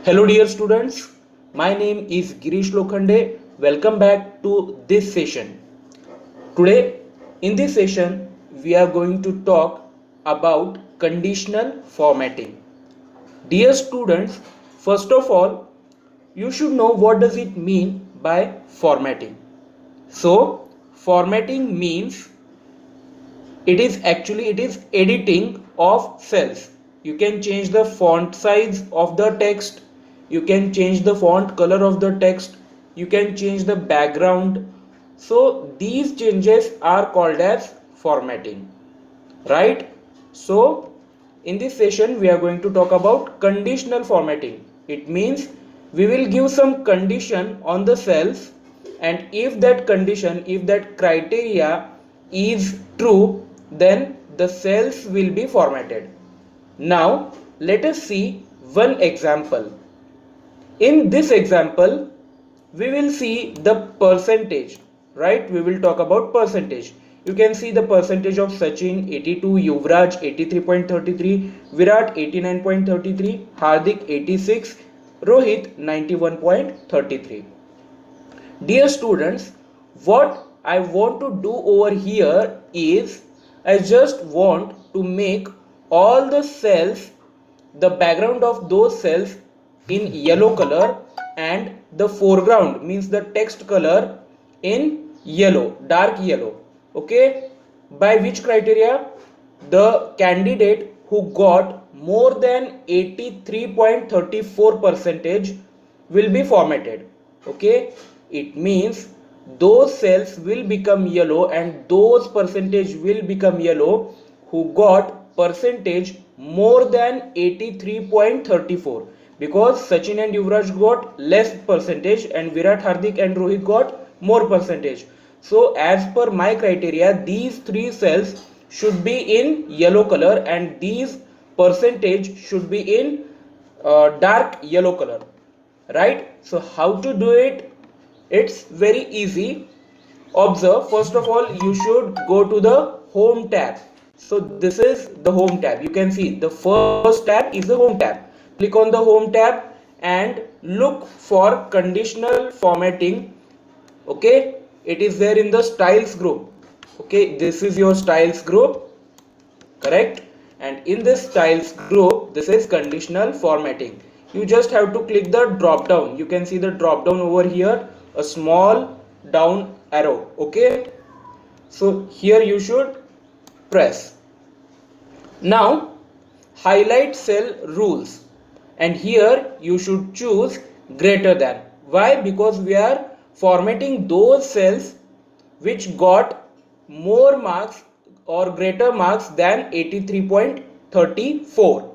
Hello dear students, my name is Girish Lokhande. Welcome back to this session. Today in this session we are going to talk about conditional formatting. Dear students, first of all you should know what does it mean by formatting. So formatting means it is editing of cells. You can change the font size of the text, you can change the font color of the text, you can change the background. So these changes are called as formatting, right? So in this session we are going to talk about conditional formatting. It means we will give some condition on the cells, and if that condition, if that criteria is true, then the cells will be formatted. Now let us see one example. In this example we will see the percentage, right? We will talk about percentage. You can see the percentage of Sachin 82, Yuvraj 83.33, Virat 89.33, Hardik 86, Rohit 91.33. Dear students, what I want to do over here is I just want to make all the cells, the background of those cells in yellow color, and the foreground means the text color in yellow, dark yellow. Okay, by which criteria? The candidate who got more than 83.34 percentage will be formatted. Okay, it means those cells will become yellow and those percentage will become yellow who got percentage more than 83.34, because Sachin and Yuvraj got less percentage and Virat, Hardik and Rohit got more percentage. So as per my criteria, these three cells should be in yellow color and these percentage should be in dark yellow color, right? So how to do it? It's very easy. Observe, first of all you should go to the home tab. So this is the home tab. You can see the first tab is the home tab. Click on the home tab and look for conditional formatting. Okay, it is there in the styles group. Okay, this is your styles group, correct? And in this styles group, this is conditional formatting. You just have to click the drop down. You can see the drop down over here, a small down arrow. Okay, so here you should press. Now highlight cell rules, and here you should choose greater than. Why? Because we are formatting those cells which got more marks or greater marks than 83.34.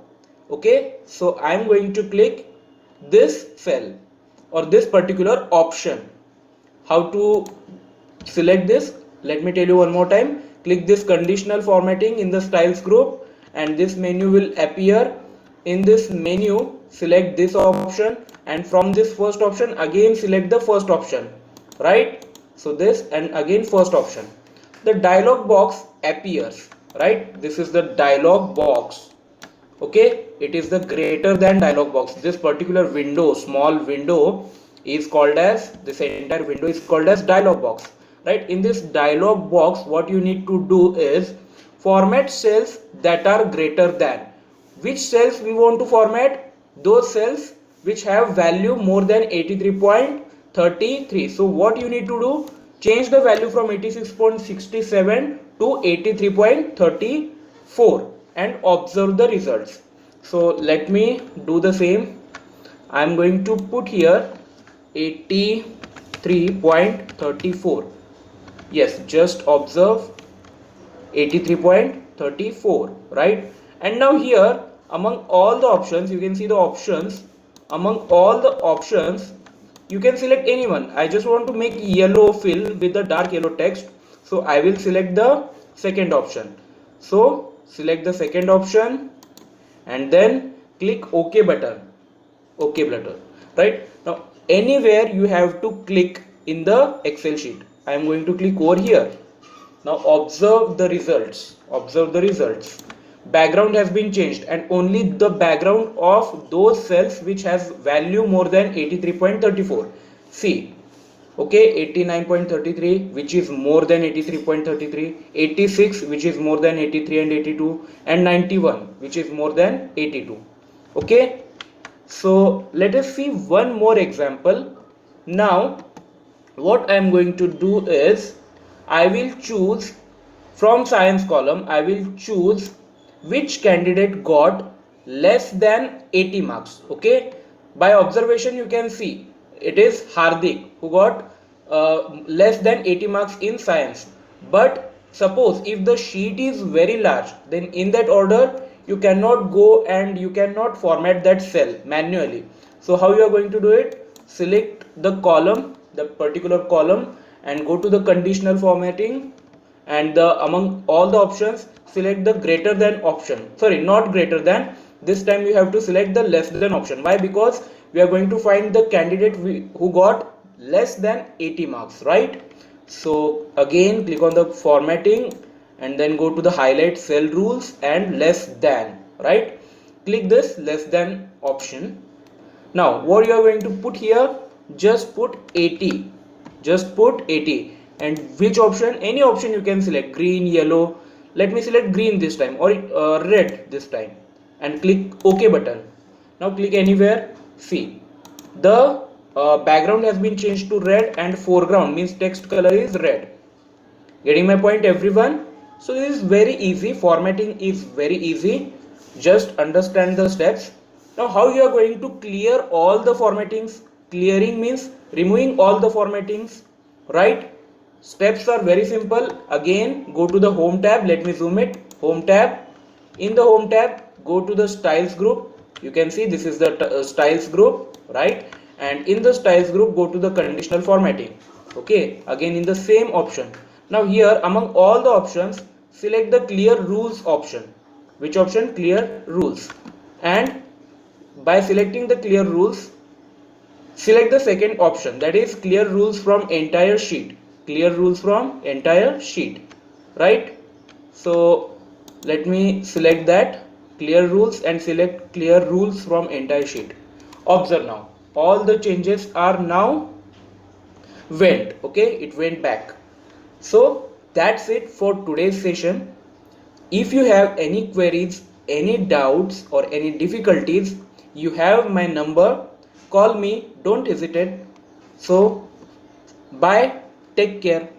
Okay, so I am going to click this cell or this particular option. How to select this? Let me tell you one more time. Click this conditional formatting in the styles group and this menu will appear. In this menu select this option, and from this first option again select the first option, right? So this, and again first option. The dialog box appears, right? This is the dialog box. Okay, it is the greater than dialog box. This particular window, small window, is called as, this entire window is called as dialog box, right? In this dialog box what you need to do is format cells that are greater than. Which cells we want to format? Those cells which have value more than 83.33. so what you need to do? Change the value from 86.67 to 83.34 and observe the results. So let me do the same. I am going to put here 83.34. yes, just observe 83.34, right? And now here among all the options, you can see the options. Among all the options you can select anyone. I just want to make yellow fill with the dark yellow text, so I will select the second option. So select the second option and then click OK button. OK button, right? Now anywhere you have to click in the Excel sheet. I am going to click over here. Now observe the results. Observe the results. background has been changed, and only the background of those cells which has value more than 83.34. See, okay, 89.33 which is more than 83.33, 86 which is more than 83 and 82, and 91 which is more than 82. Okay, so let us see one more example. Now what I am going to do is, I will choose from science column, I will choose which candidate got less than 80 marks. Okay, by observation you can see it is Hardik who got less than 80 marks in science. But suppose if the sheet is very large, then in that order you cannot go and you cannot format that cell manually. So how you are going to do it? Select the column, the particular column, and go to the conditional formatting, and among all the options select the greater than option. Sorry, not greater than, this time you have to select the less than option. Why? Because we are going to find the candidate who got less than 80 marks, right? So again click on the formatting and then go to the highlight cell rules and less than, right? Click this less than option. Now what you are going to put here, just put 80, just put 80, and which option, any option you can select, green, yellow. Let me select green this time, or red this time, and click OK button. Now click anywhere. See, the background has been changed to red and foreground means text color is red. Getting my point, everyone? So this is very easy, formatting is very easy, just understand the steps. Now how you are going to clear all the formattings? Clearing means removing all the formattings, right? Steps are very simple. Again go to the home tab, let me zoom it, home tab. In the home tab go to the styles group, you can see this is the styles group, right? And in the styles group go to the conditional formatting. Okay, again in the same option. Now here among all the options select the clear rules option. Which option? Clear rules. And by selecting the clear rules, select the second option, that is clear rules from entire sheet. Clear rules from entire sheet, right? So let me select that clear rules and select clear rules from entire sheet. Observe now, all the changes are now went, okay, it went back. So that's it for today's session. If you have any queries, any doubts, or any difficulties, you have my number. Call me, don't hesitate. So, bye, take care.